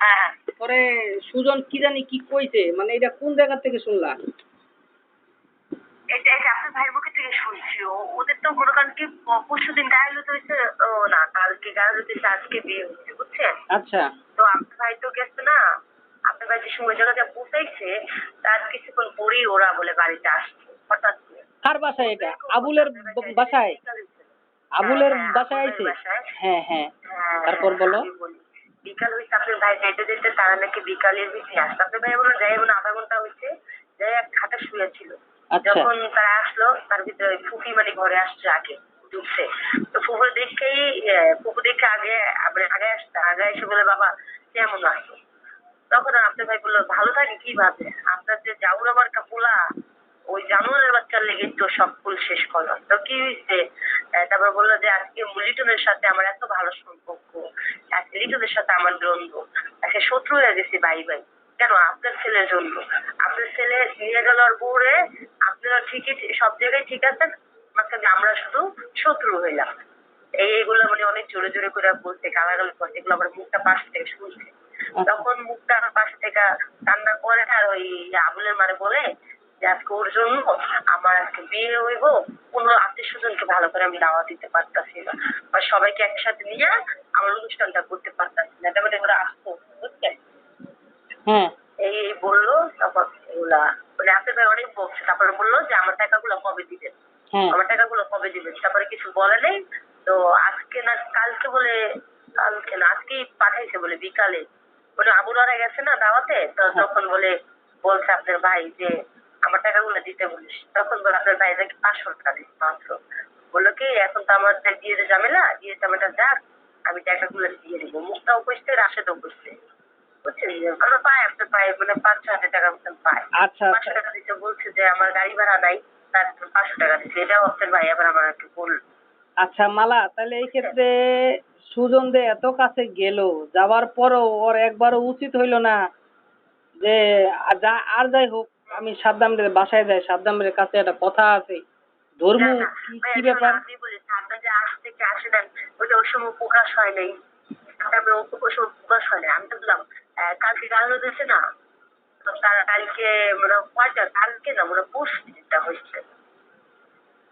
হ্যাঁ পরে সুজন কি জানি কি কইছে, মানে এটা কোন জায়গা থেকে শুনলা? এটা আপনার ভাইয়ের মুখে থেকে শুনছি। ওদের তো মনে করেন কি পরশুদিন গায়ে হয়েছে, ও না কালকে গায়ে হয়েছে, আজকে বিয়ে হচ্ছে, বুঝছেন? আচ্ছা। তো আপনার ভাই তো গেছে না, আপনার ভাই যে সময় জায়গাটা পৌঁছাইছে তার কিছুক্ষণ পরেই ওরা বলে বাড়িতে আসছে হঠাৎ করে। কার বাসায় এটা? আবুলের বাসায়? আবুলের বাসায় আইছে? হ্যাঁ হ্যাঁ, তারপর বলো। বিকাল হয়েছে, আপনার ভাই যেতে যেতে তারা নাকি বিকালের ভিতরে আসছে। আপনার ভাই বলো যাই বলে আধা ঘন্টা হয়েছে, যাই এক খাটে শুয়ে ছিল। যখন তারা আসলো তার ভিতরে ফুফি মানে ঘরে আসছে, আগে ঢুকছে। তো ফুফু দেখেই ফুফু দেখে আগে আগে আসছে, আগে এসে বলে বাবা কেমন আছো? তখন আপনার ভাই বললো ভালো থাকে কিভাবে, আপনার যে জাউরা মার্কা পোলা ওই জানুয়ারের বাচ্চার লেগে তো সব ফুল শেষ করলাম। তো কি হয়েছে? তারপর বললো যে আজকে লিটনের সাথে আমার এত ভালো সম্পর্ক, আজকে লিটনের সাথে আমার দ্বন্দ্ব, আজকে শত্রু হয়ে গেছি ভাই ভাই। কেন? আপনার ছেলের জন্য। আপনার ছেলে নিয়ে গেল আর বউরে, আপনারা ঠিকই সব জায়গায় ঠিক আছেন, মাঝখানে আমরা শুধু শত্রু হইলাম। এইগুলো মানে অনেক জোরে জোরে করে বলছে, গালাগালি করছে, এগুলো আমার মুখটা পাশ থেকে শুনছে। তখন মুখটা আমার পাশ থেকে কান্না করে আর ওই আবুলের মারে বলে যে আজকে ওর জন্য আমার আজকে বিয়ে হইব, কোনো আত্মীয় স্বজনকে ভালো করে আমি দাওয়া দিতে পারতাছি না, বা সবাইকে একসাথে নিয়ে আমার অনুষ্ঠানটা করতে পারতাছি না, এটা ওরা আসতো, বুঝছেন? এই বললো। তখন এগুলা মানে আপনার ভাই অনেক বকছে, তারপরে বললো যে আমার টাকাগুলো কবে দিবেন, আমার টাকাগুলো কবে দিবেন। তারপরে কিছু বলে নেই। তো আজকে না কালকে বলে, কালকে না আজকেই পাঠাইছে বলে বিকালে, মানে আবুরারা গেছে না দাওয়াতে, তো তখন বলে বলছে আপনার ভাই যে আমার টাকাগুলো দিতে বলিস। তখন বলে আপনার ভাই নাকি 500 টাকা দিচ্ছে মাত্র। বললো কি এখন তো আমার বিয়ের ঝামেলা, বিয়ের ঝামেলা যাক, আমি টাকাগুলো দিয়ে দিব। মুখটাও কইছে, রাশেদও কইছে, বুঝছেন? আমরা পাই, আপনার পাই মানে 5-6 হাজার টাকার মতন পাই। 500 টাকা দিতে বলছে যে আমার গাড়ি ভাড়া নাই, তার 500 টাকা দিচ্ছে। এটাও আপনার ভাই আবার আমার একটু বলল। আচ্ছা মালা, তাহলে এই ক্ষেত্রে সুজন দে এত কাছে গেল, যাওয়ার পরও ওর একবারও উচিত হইল না যে আর যাই হোক আমি সাদ্দামের বাসায় যাই, সাদ্দামের কাছে একটা কথা আছে, ধর্ম কি ব্যাপার? আপনি বলেছেন আপনার যে আজ থেকে আসে নেন, ওইটা ওই সময় প্রকাশ হয় নাই, তারপরে ওই সময় প্রকাশ হয় নাই। আমি তো বললাম কালকে গাড়ি দিয়েছে না, তো তারা কালকে মানে কয়টা, কালকে না মানে পরশু দিনটা হয়েছে।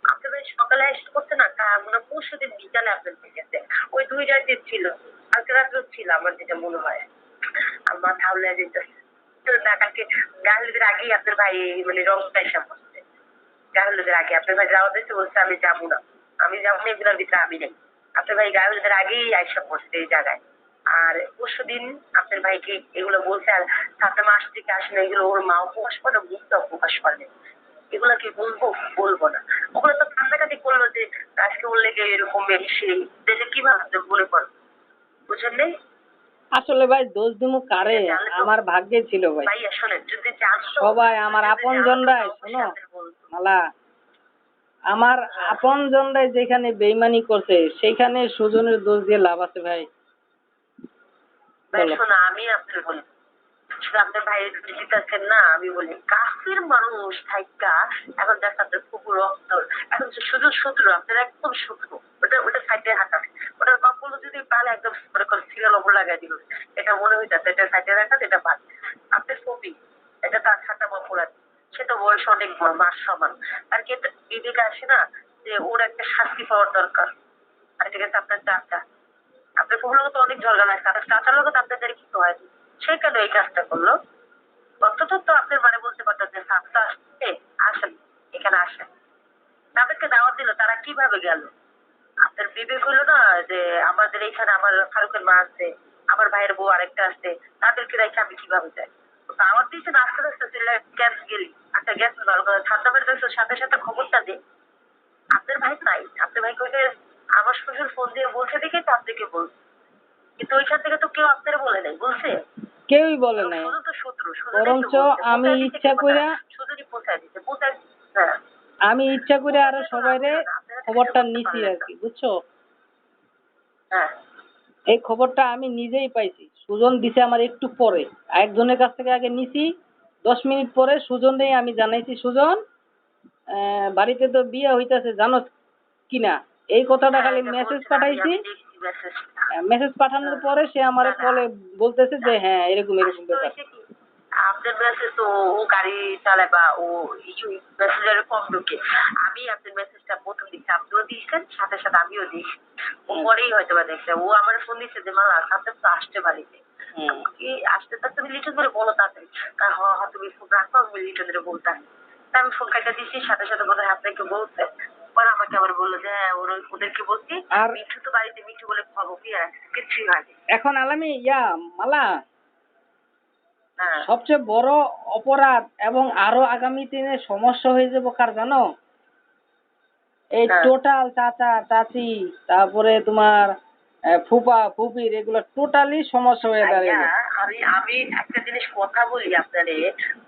আপনাদের সকালে এসে করছে না, মানে পরশু দিন বিকালে আপনাদের গেছে, ওই 2 রাতে ছিল, কালকে রাত্রে ছিল আমার যেটা মনে হয়। আমার মাথা উল্লে যেতেছে। তো না কালকে গাড়িদের আগেই আপনার ভাই মানে রংটা এসে বসছে, গাড়িদের আগে আপনার ভাই যাওয়া দিচ্ছে, বলছে আমি যাবো না, আমি যাবো না, এগুলোর ভিতরে আমি নেই। আপনার ভাই গাড়িদের আগেই আইসা পড়ছে এই জায়গায়। আর পরশু দিন আপনার ভাইকে এগুলো বলছে, আর 7 মাস থেকে আসে না, এগুলো ওর মাও প্রকাশ করে, মুখটাও প্রকাশ করে। এগুলো কি বলবো? বলবো না। ওগুলো তো কান্নাকাটি করলো যে আজকে ওর লেগে এরকম সেই দেখে কি ভাবতে মনে করো, বুঝেন নেই? আসলে ভাই দোষ দিমু কারে? আমার ভাগ্যে ছিল ভাই। ভাইয়া শোনেন, যদি সবাই আমার আপন জনরাই, শোনো মালা, আমার আপন জনরাই যেখানে বেইমানি করছে সেখানে সুজনের দোষ দিয়ে লাভ আছে ভাই? শোনো আমি আপনার বলি, শুধু আপনার ভাইয়ের জিতাচ্ছেন না, আমি বলি কাছের মানুষ থাইকা এখন দেখ আপনার কুকুর রক্ত, এখন শুধু শত্রু, আপনার একদম শত্রু। ওটা ওটা সাইডে হাঁটা, ওটার কপগুলো যদি পালে একদম মনে করেন সিরিয়াল ওপর লাগাই দিল, এটা মনে হইতাছে এটা সাইডে রাখা, এটা বাদ। আপনার ছবি এটা তার ছাতা অপরাধ, সে তো বয়স অনেক বড়, মাস সমান, আর কি একটা বিবেক আসে না যে ওর একটা শাস্তি পাওয়ার দরকার। আর ঠিক আছে আপনার চাচা, আপনার কুকুর তো অনেক ঝগড়া লাগছে, আপনার চাচার লোক তো আপনাদের কিছু হয়নি, সে কেন এই কাজটা করলো? অন্তত তো আপনার মানে বলতে পারতো যে সাতটা আসছে, আসেন এখানে আসেন। তাদেরকে দাওয়াত দিল, তারা কিভাবে গেল? আপনার বিবেক হলো না যে আমাদের এইখানে আমার ফারুকের মা আছে, আমার ভাইয়ের বউ আরেকটা আছে, তাদেরকে রেখে আমি কিভাবে যাই? দাওয়াত দিয়েছেন, আস্তে আস্তে গ্যাস গেলি, আচ্ছা গ্যাস ভালো করে ঠান্ডা করে সাথে সাথে খবরটা দে। আপনার ভাই নাই, আপনার ভাইকে ওই যে আমার শ্বশুর ফোন দিয়ে বলছে দেখে তো আপনাকে বলছে, কিন্তু ওইখান থেকে তো কেউ আপনারা বলে নাই, বলছে কেউই বলে নাই, বরঞ্চ আমি ইচ্ছা কইরা আমি ইচ্ছা করে আরো সবাইরে খবরটা নিছি আর কি, বুঝছো? এই খবরটা আমি নিজেই পাইছি, সুজন দিছে আমার একটু পরে, একজনের কাছ থেকে আগে নিছি, 10 মিনিট পরে সুজনরে আমি জানাইছি, সুজন বাড়িতে তো বিয়ে হইতাছে জানো কিনা, এই কথাটা খালি মেসেজ পাঠাইছি, মেসেজ মেসেজ পাঠানোর পরে সে আমারে কলে বলতেছে যে হ্যাঁ এরকম এরকম ব্যাপার। আপনার মেসেজ তো ও গাড়ি চালায় বা ও মেসেঞ্জারে কম ঢুকে। আমি আপনার মেসেজটা প্রথম দিচ্ছি, আপনিও দিয়েছেন, সাথে সাথে আমিও দিয়েছি। ও পরেই হয়তো বা দেখছে। ও আমার ফোন দিচ্ছে যে মালা সাথে তো আসতে বাড়িতে। কি আসতে তো তুমি লিটন ধরে বলো তাড়াতাড়ি। হ্যাঁ তুমি ফোন রাখো, আমি লিটন ধরে বলতাম। তা আমি ফোন কাটা দিয়েছি, সাথে সাথে বলে আপনাকে বলতে। পরে আমাকে আবার বললো যে হ্যাঁ ওদেরকে বলছি। আর মিঠু তো বাড়িতে, মিঠু বলে খবর কি আর কিছুই হয়নি। এখন আলামি মালা সবচেয়ে বড় অপরাধ এবং আরো আগামী দিনে সমস্যা হয়ে যাবো কার জানো? এই টোটাল চাচা চাচি তারপরে তোমার ফুপা ফুপির এগুলো টোটালি সমস্যা হয়ে দাঁড়িয়ে। আমি একটা জিনিস কথা বলি আপনারে,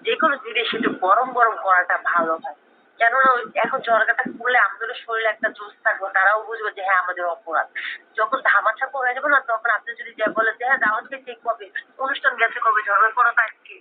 যে কোনো জিনিস একটু গরম গরম করাটা ভালো হয়। কেননা এখন জরগাটা করলে আমাদের শরীরে একটা জোশ থাকবে, তারাও বুঝবে যে হ্যাঁ আমাদের অপরাধ। যখন ধামাচাপা হয়ে যাবে না, তখন আপনি যদি যা বলেন যে হ্যাঁ দাওয়াত খেতে কবে, অনুষ্ঠান গেছে কবে, ঝগড়া করা আজকে